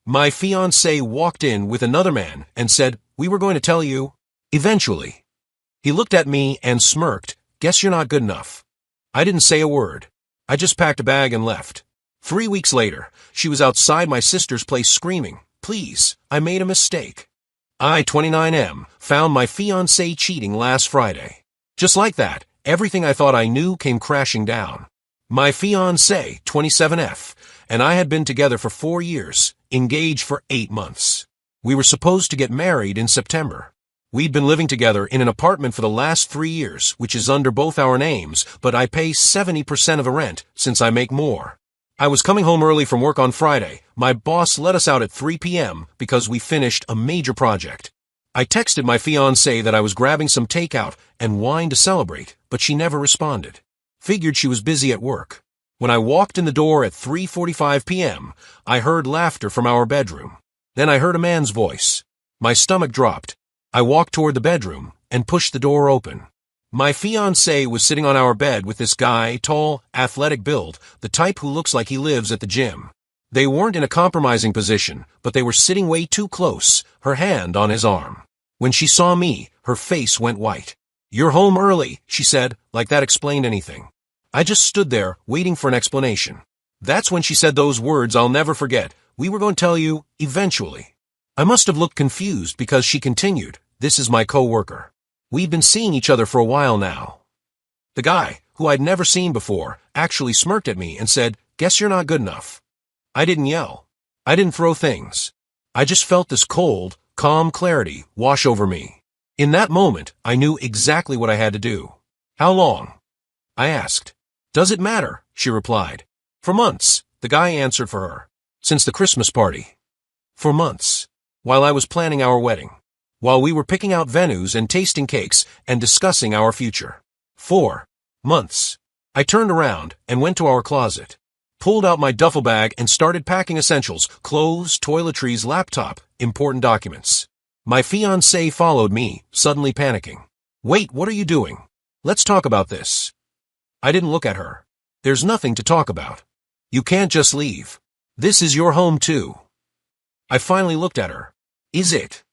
My fiancé walked in with another man and said, "We were going to tell you." Eventually. He looked at me and smirked, "Guess you're not good enough." I didn't say a word. I just packed a bag and left. 3 weeks later, she was outside my sister's place screaming, "Please, I made a mistake. I, 29M, found my fiancé cheating last Friday." Just like that, everything I thought I knew came crashing down. My fiancé, 27F, and I had been together for 4 years, engaged for 8 months. We were supposed to get married in September. We'd been living together in an apartment for the last 3 years, which is under both our names, but I pay 70% of the rent since I make more. I was coming home early from work on Friday. My boss let us out at 3 p.m. because we finished a major project. I texted my fiancée that I was grabbing some takeout and wine to celebrate, but she never responded. Figured she was busy at work. When I walked in the door at 3:45 p.m., I heard laughter from our bedroom. Then I heard a man's voice. My stomach dropped. I walked toward the bedroom and pushed the door open. My fiancé was sitting on our bed with this guy, tall, athletic build, the type who looks like he lives at the gym. They weren't in a compromising position, but they were sitting way too close, her hand on his arm. When she saw me, her face went white. "You're home early," she said, like that explained anything. I just stood there, waiting for an explanation. That's when she said those words I'll never forget. "We were going to tell you, eventually." I must have looked confused because she continued, "This is my co-worker. We've been seeing each other for a while now." The guy, who I'd never seen before, actually smirked at me and said, "Guess you're not good enough." I didn't yell. I didn't throw things. I just felt this cold, calm clarity wash over me. In that moment, I knew exactly what I had to do. "How long?" I asked. "Does it matter?" she replied. "For months," the guy answered for her. "Since the Christmas party." For months. While I was planning our wedding. While we were picking out venues and tasting cakes and discussing our future. 4 months. I turned around and went to our closet. Pulled out my duffel bag and started packing essentials, clothes, toiletries, laptop, important documents. My fiancé followed me, suddenly panicking. "Wait, what are you doing? Let's talk about this." I didn't look at her. "There's nothing to talk about. You can't just leave. This is your home too." I finally looked at her. "Is it?"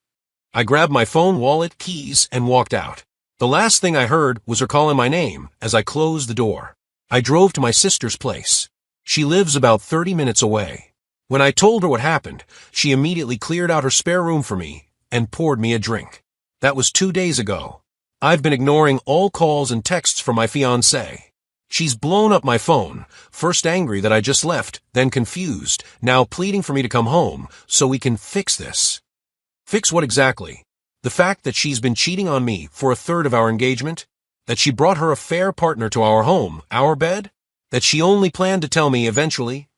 I grabbed my phone, wallet, keys, and walked out. The last thing I heard was her calling my name as I closed the door. I drove to my sister's place. She lives about 30 minutes away. When I told her what happened, she immediately cleared out her spare room for me and poured me a drink. That was 2 days ago. I've been ignoring all calls and texts from my fiancé. She's blown up my phone, first angry that I just left, then confused, now pleading for me to come home so we can fix this. Fix what exactly? The fact that she's been cheating on me for a third of our engagement? That she brought her affair partner to our home, our bed? That she only planned to tell me eventually?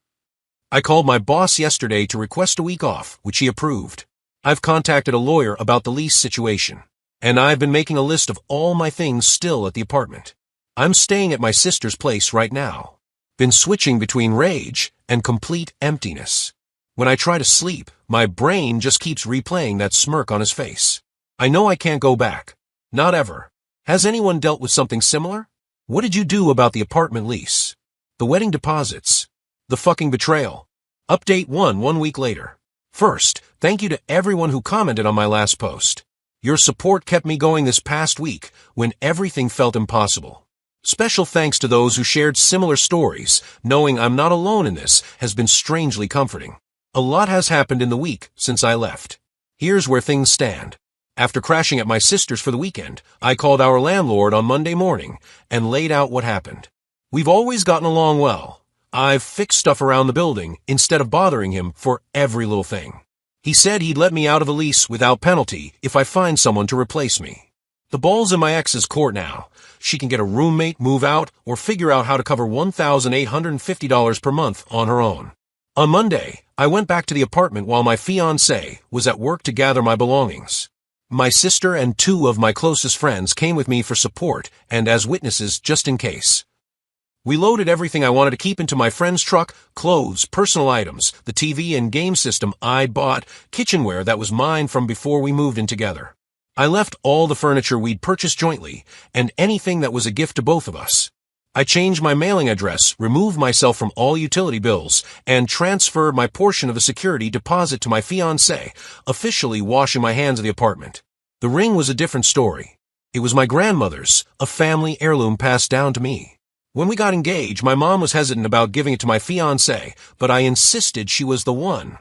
I called my boss yesterday to request a week off, which he approved. I've contacted a lawyer about the lease situation. And I've been making a list of all my things still at the apartment. I'm staying at my sister's place right now. Been switching between rage and complete emptiness. When I try to sleep, my brain just keeps replaying that smirk on his face. I know I can't go back. Not ever. Has anyone dealt with something similar? What did you do about the apartment lease? The wedding deposits? The fucking betrayal? Update 1 week later. First, thank you to everyone who commented on my last post. Your support kept me going this past week when everything felt impossible. Special thanks to those who shared similar stories. Knowing I'm not alone in this has been strangely comforting. A lot has happened in the week since I left. Here's where things stand. After crashing at my sister's for the weekend, I called our landlord on Monday morning and laid out what happened. We've always gotten along well. I've fixed stuff around the building instead of bothering him for every little thing. He said he'd let me out of a lease without penalty if I find someone to replace me. The ball's in my ex's court now. She can get a roommate, move out, or figure out how to cover $1,850 per month on her own. On Monday, I went back to the apartment while my fiancé was at work to gather my belongings. My sister and 2 of my closest friends came with me for support and as witnesses just in case. We loaded everything I wanted to keep into my friend's truck, clothes, personal items, the TV and game system I'd bought, kitchenware that was mine from before we moved in together. I left all the furniture we'd purchased jointly and anything that was a gift to both of us. I changed my mailing address, removed myself from all utility bills, and transferred my portion of the security deposit to my fiancée, officially washing my hands of the apartment. The ring was a different story. It was my grandmother's, a family heirloom passed down to me. When we got engaged, my mom was hesitant about giving it to my fiancé, but I insisted she was the one.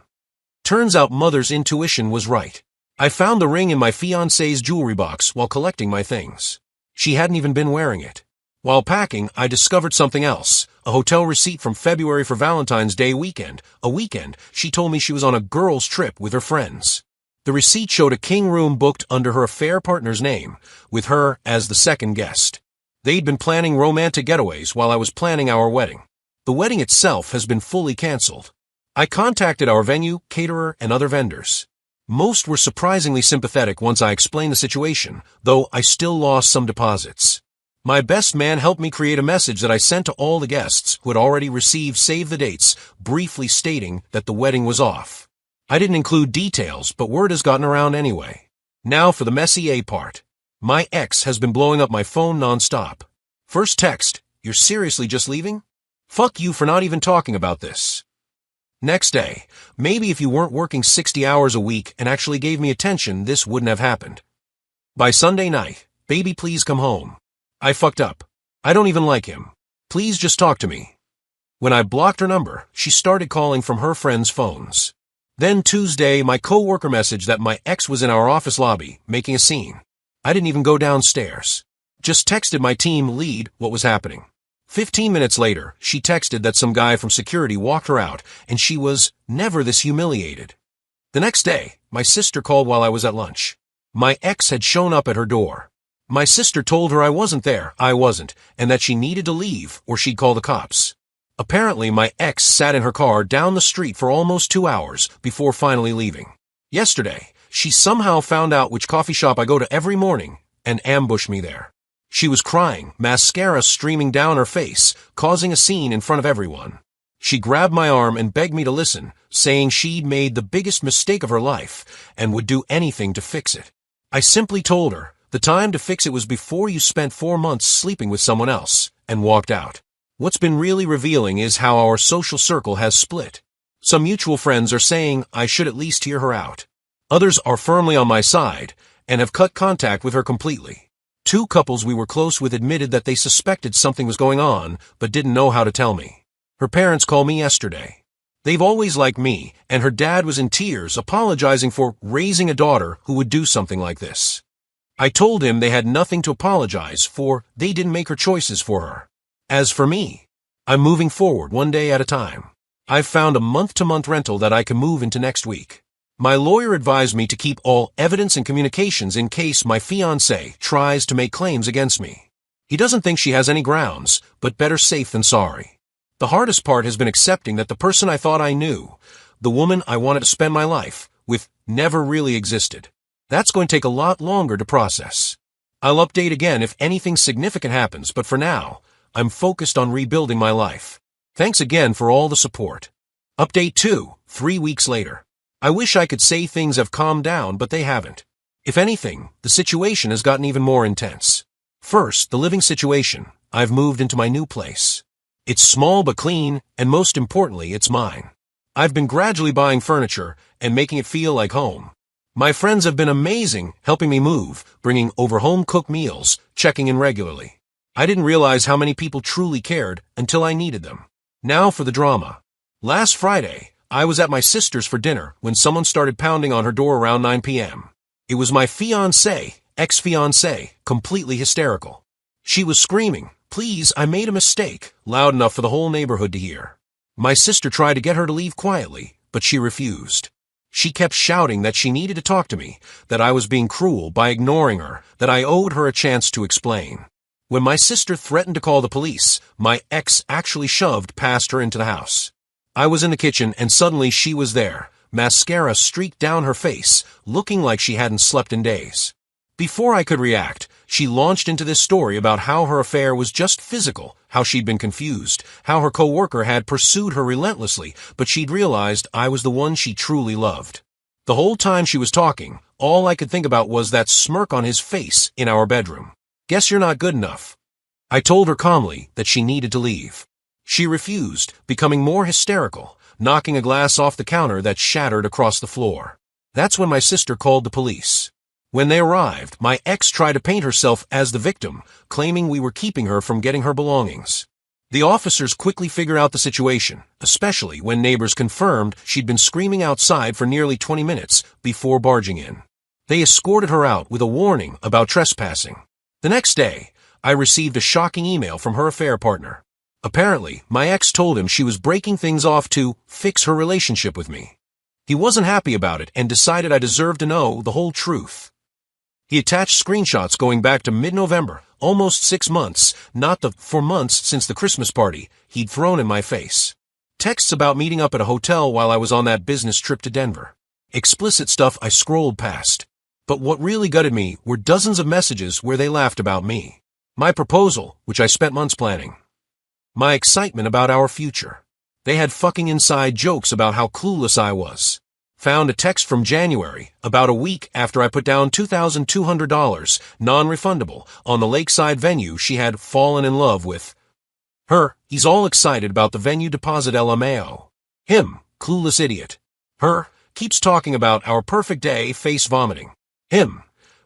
Turns out Mother's intuition was right. I found the ring in my fiancé's jewelry box while collecting my things. She hadn't even been wearing it. While packing, I discovered something else, a hotel receipt from February for Valentine's Day weekend, a weekend she told me she was on a girls' trip with her friends. The receipt showed a king room booked under her affair partner's name, with her as the second guest. They'd been planning romantic getaways while I was planning our wedding. The wedding itself has been fully canceled. I contacted our venue, caterer, and other vendors. Most were surprisingly sympathetic once I explained the situation, though I still lost some deposits. My best man helped me create a message that I sent to all the guests who had already received save the dates, briefly stating that the wedding was off. I didn't include details, but word has gotten around anyway. Now for the messy A part. My ex has been blowing up my phone nonstop. First text, "You're seriously just leaving? Fuck you for not even talking about this." Next day, "Maybe if you weren't working 60 hours a week and actually gave me attention, this wouldn't have happened." By Sunday night, "Baby, please come home. I fucked up. I don't even like him. Please just talk to me." When I blocked her number, she started calling from her friends' phones. Then Tuesday, my coworker messaged that my ex was in our office lobby, making a scene. I didn't even go downstairs. Just texted my team lead what was happening. 15 minutes later, she texted that some guy from security walked her out, and she was never this humiliated. The next day, my sister called while I was at lunch. My ex had shown up at her door. My sister told her I wasn't there, and that she needed to leave or she'd call the cops. Apparently, my ex sat in her car down the street for almost 2 hours before finally leaving. Yesterday, she somehow found out which coffee shop I go to every morning and ambushed me there. She was crying, mascara streaming down her face, causing a scene in front of everyone. She grabbed my arm and begged me to listen, saying she'd made the biggest mistake of her life and would do anything to fix it. I simply told her the time to fix it was before you spent 4 months sleeping with someone else, and walked out. What's been really revealing is how our social circle has split. Some mutual friends are saying I should at least hear her out. Others are firmly on my side and have cut contact with her completely. 2 couples we were close with admitted that they suspected something was going on but didn't know how to tell me. Her parents called me yesterday. They've always liked me, and her dad was in tears apologizing for raising a daughter who would do something like this. I told him they had nothing to apologize for, they didn't make her choices for her. As for me, I'm moving forward one day at a time. I've found a month-to-month rental that I can move into next week. My lawyer advised me to keep all evidence and communications in case my fiancé tries to make claims against me. He doesn't think she has any grounds, but better safe than sorry. The hardest part has been accepting that the person I thought I knew, the woman I wanted to spend my life with, never really existed. That's going to take a lot longer to process. I'll update again if anything significant happens, but for now, I'm focused on rebuilding my life. Thanks again for all the support. Update 2, 3 weeks later. I wish I could say things have calmed down, but they haven't. If anything, the situation has gotten even more intense. First, the living situation. I've moved into my new place. It's small but clean, and most importantly, it's mine. I've been gradually buying furniture and making it feel like home. My friends have been amazing, helping me move, bringing over home-cooked meals, checking in regularly. I didn't realize how many people truly cared until I needed them. Now for the drama. Last Friday, I was at my sister's for dinner when someone started pounding on her door around 9 p.m. It was my fiancé, ex-fiancé, completely hysterical. She was screaming, "Please, I made a mistake," loud enough for the whole neighborhood to hear. My sister tried to get her to leave quietly, but she refused. She kept shouting that she needed to talk to me, that I was being cruel by ignoring her, that I owed her a chance to explain. When my sister threatened to call the police, my ex actually shoved past her into the house. I was in the kitchen and suddenly she was there, mascara streaked down her face, looking like she hadn't slept in days. Before I could react, she launched into this story about how her affair was just physical, how she'd been confused, how her coworker had pursued her relentlessly, but she'd realized I was the one she truly loved. The whole time she was talking, all I could think about was that smirk on his face in our bedroom. "Guess you're not good enough." I told her calmly that she needed to leave. She refused, becoming more hysterical, knocking a glass off the counter that shattered across the floor. That's when my sister called the police. When they arrived, my ex tried to paint herself as the victim, claiming we were keeping her from getting her belongings. The officers quickly figured out the situation, especially when neighbors confirmed she'd been screaming outside for nearly 20 minutes before barging in. They escorted her out with a warning about trespassing. The next day, I received a shocking email from her affair partner. Apparently, my ex told him she was breaking things off to fix her relationship with me. He wasn't happy about it and decided I deserved to know the whole truth. He attached screenshots going back to mid-November, almost 6 months, not the 4 months since the Christmas party he'd thrown in my face. Texts about meeting up at a hotel while I was on that business trip to Denver. Explicit stuff I scrolled past. But what really gutted me were dozens of messages where they laughed about me. My proposal, which I spent months planning. My excitement about our future. They had fucking inside jokes about how clueless I was. Found a text from January, about a week after I put down $2,200, non-refundable, on the lakeside venue she had fallen in love with. Her, he's all excited about the venue deposit LMAO. Him, clueless idiot. Her, keeps talking about our perfect day, face vomiting. Him,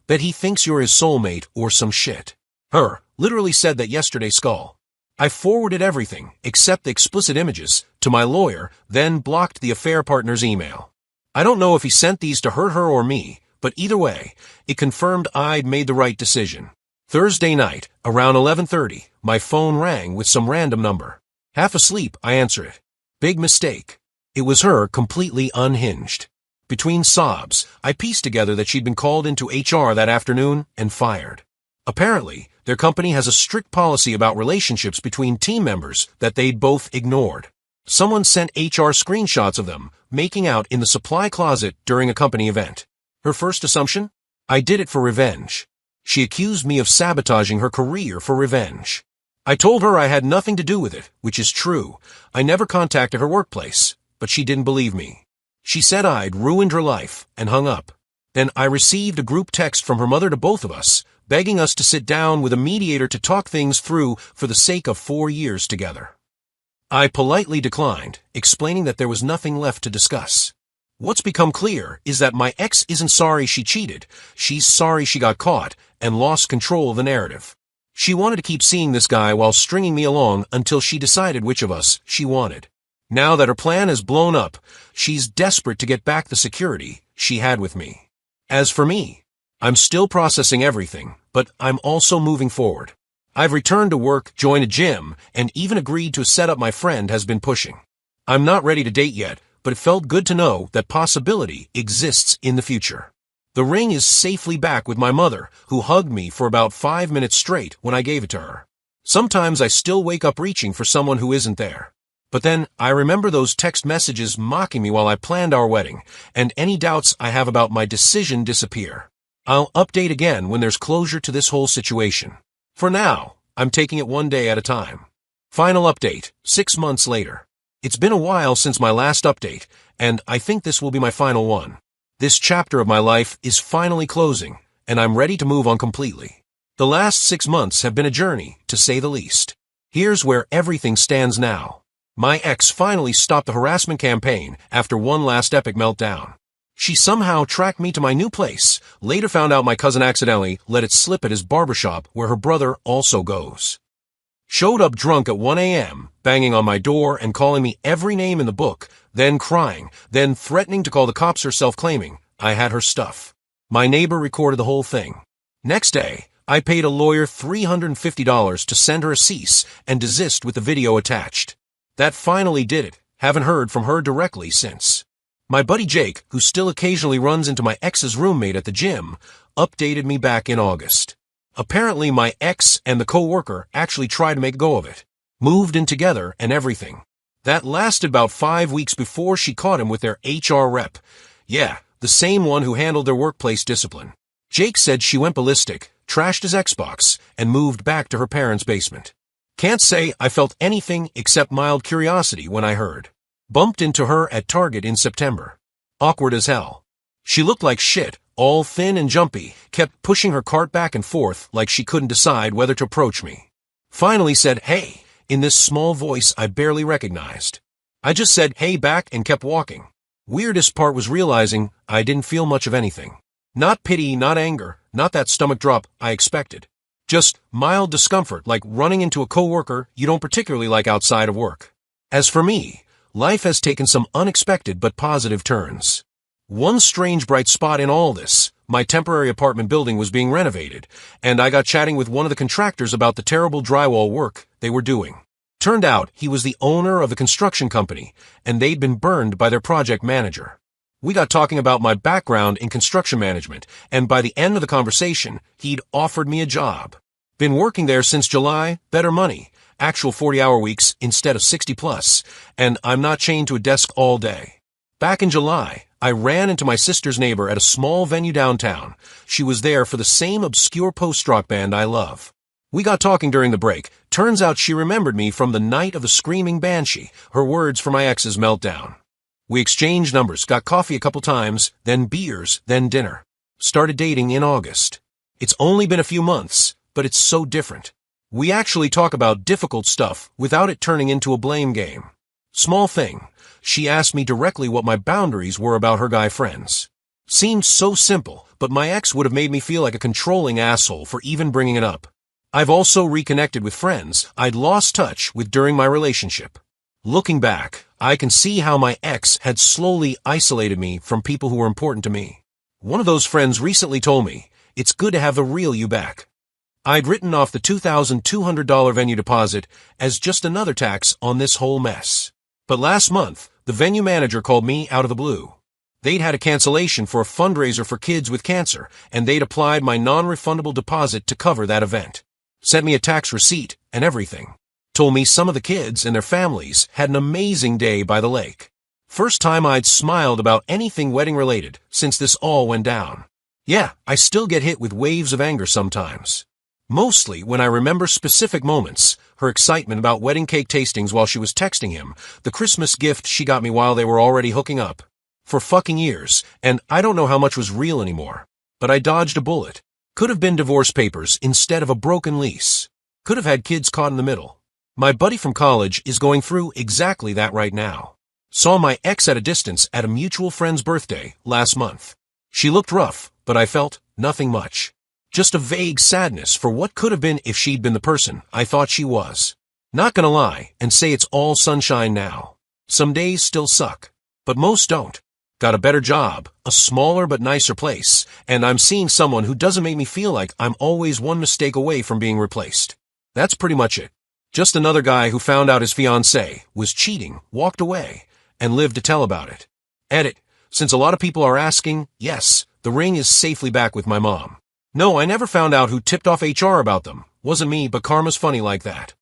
bet he thinks you're his soulmate or some shit. Her, literally said that yesterday, skull. I forwarded everything, except the explicit images, to my lawyer, then blocked the affair partner's email. I don't know if he sent these to hurt her or me, but either way, it confirmed I'd made the right decision. Thursday night, around 11:30, my phone rang with some random number. Half asleep, I answer it. Big mistake. It was her, completely unhinged. Between sobs, I pieced together that she'd been called into HR that afternoon and fired. Apparently, their company has a strict policy about relationships between team members that they'd both ignored. Someone sent HR screenshots of them making out in the supply closet during a company event. Her first assumption? I did it for revenge. She accused me of sabotaging her career for revenge. I told her I had nothing to do with it, which is true. I never contacted her workplace, but she didn't believe me. She said I'd ruined her life and hung up. Then I received a group text from her mother to both of us, begging us to sit down with a mediator to talk things through for the sake of 4 years together. I politely declined, explaining that there was nothing left to discuss. What's become clear is that my ex isn't sorry she cheated, she's sorry she got caught and lost control of the narrative. She wanted to keep seeing this guy while stringing me along until she decided which of us she wanted. Now that her plan has blown up, she's desperate to get back the security she had with me. As for me, I'm still processing everything, but I'm also moving forward. I've returned to work, joined a gym, and even agreed to a setup my friend has been pushing. I'm not ready to date yet, but it felt good to know that possibility exists in the future. The ring is safely back with my mother, who hugged me for about 5 minutes straight when I gave it to her. Sometimes I still wake up reaching for someone who isn't there. But then I remember those text messages mocking me while I planned our wedding, and any doubts I have about my decision disappear. I'll update again when there's closure to this whole situation. For now, I'm taking it one day at a time. Final update, 6 months later. It's been a while since my last update, and I think this will be my final one. This chapter of my life is finally closing, and I'm ready to move on completely. The last 6 months have been a journey, to say the least. Here's where everything stands now. My ex finally stopped the harassment campaign after one last epic meltdown. She somehow tracked me to my new place, later found out my cousin accidentally let it slip at his barbershop where her brother also goes. Showed up drunk at 1 a.m., banging on my door and calling me every name in the book, then crying, then threatening to call the cops herself, claiming I had her stuff. My neighbor recorded the whole thing. Next day, I paid a lawyer $350 to send her a cease and desist with the video attached. That finally did it. Haven't heard from her directly since. My buddy Jake, who still occasionally runs into my ex's roommate at the gym, updated me back in August. Apparently my ex and the co-worker actually tried to make a go of it. Moved in together and everything. That lasted about 5 weeks before she caught him with their HR rep. Yeah, the same one who handled their workplace discipline. Jake said she went ballistic, trashed his Xbox, and moved back to her parents' basement. Can't say I felt anything except mild curiosity when I heard. Bumped into her at Target in September. Awkward as hell. She looked like shit, all thin and jumpy, kept pushing her cart back and forth like she couldn't decide whether to approach me. Finally said, "Hey," in this small voice I barely recognized. I just said, "Hey," back and kept walking. Weirdest part was realizing I didn't feel much of anything. Not pity, not anger, not that stomach drop I expected. Just mild discomfort, like running into a coworker you don't particularly like outside of work. As for me, life has taken some unexpected but positive turns. One strange bright spot in all this, my temporary apartment building was being renovated, and I got chatting with one of the contractors about the terrible drywall work they were doing. Turned out he was the owner of the construction company, and they'd been burned by their project manager. We got talking about my background in construction management, and by the end of the conversation, he'd offered me a job. Been working there since July, better money, actual 40-hour weeks instead of 60+, and I'm not chained to a desk all day. Back in July, I ran into my sister's neighbor at a small venue downtown. She was there for the same obscure post-rock band I love. We got talking during the break. Turns out she remembered me from the night of the screaming banshee, her words for my ex's meltdown. We exchanged numbers, got coffee a couple times, then beers, then dinner. Started dating in August. It's only been a few months, but it's so different. We actually talk about difficult stuff without it turning into a blame game. Small thing. She asked me directly what my boundaries were about her guy friends. Seemed so simple, but my ex would have made me feel like a controlling asshole for even bringing it up. I've also reconnected with friends I'd lost touch with during my relationship. Looking back, I can see how my ex had slowly isolated me from people who were important to me. One of those friends recently told me, "It's good to have the real you back." I'd written off the $2,200 venue deposit as just another tax on this whole mess. But last month, the venue manager called me out of the blue. They'd had a cancellation for a fundraiser for kids with cancer, and they'd applied my non-refundable deposit to cover that event. Sent me a tax receipt and everything. Told me some of the kids and their families had an amazing day by the lake. First time I'd smiled about anything wedding-related since this all went down. Yeah, I still get hit with waves of anger sometimes. Mostly when I remember specific moments, her excitement about wedding cake tastings while she was texting him, the Christmas gift she got me while they were already hooking up. For fucking years, and I don't know how much was real anymore. But I dodged a bullet. Could have been divorce papers instead of a broken lease. Could have had kids caught in the middle. My buddy from college is going through exactly that right now. Saw my ex at a distance at a mutual friend's birthday last month. She looked rough, but I felt nothing much. Just a vague sadness for what could have been if she'd been the person I thought she was. Not gonna lie and say it's all sunshine now. Some days still suck, but most don't. Got a better job, a smaller but nicer place, and I'm seeing someone who doesn't make me feel like I'm always one mistake away from being replaced. That's pretty much it. Just another guy who found out his fiancée was cheating, walked away, and lived to tell about it. Edit. Since a lot of people are asking, yes, the ring is safely back with my mom. No, I never found out who tipped off HR about them. Wasn't me, but karma's funny like that.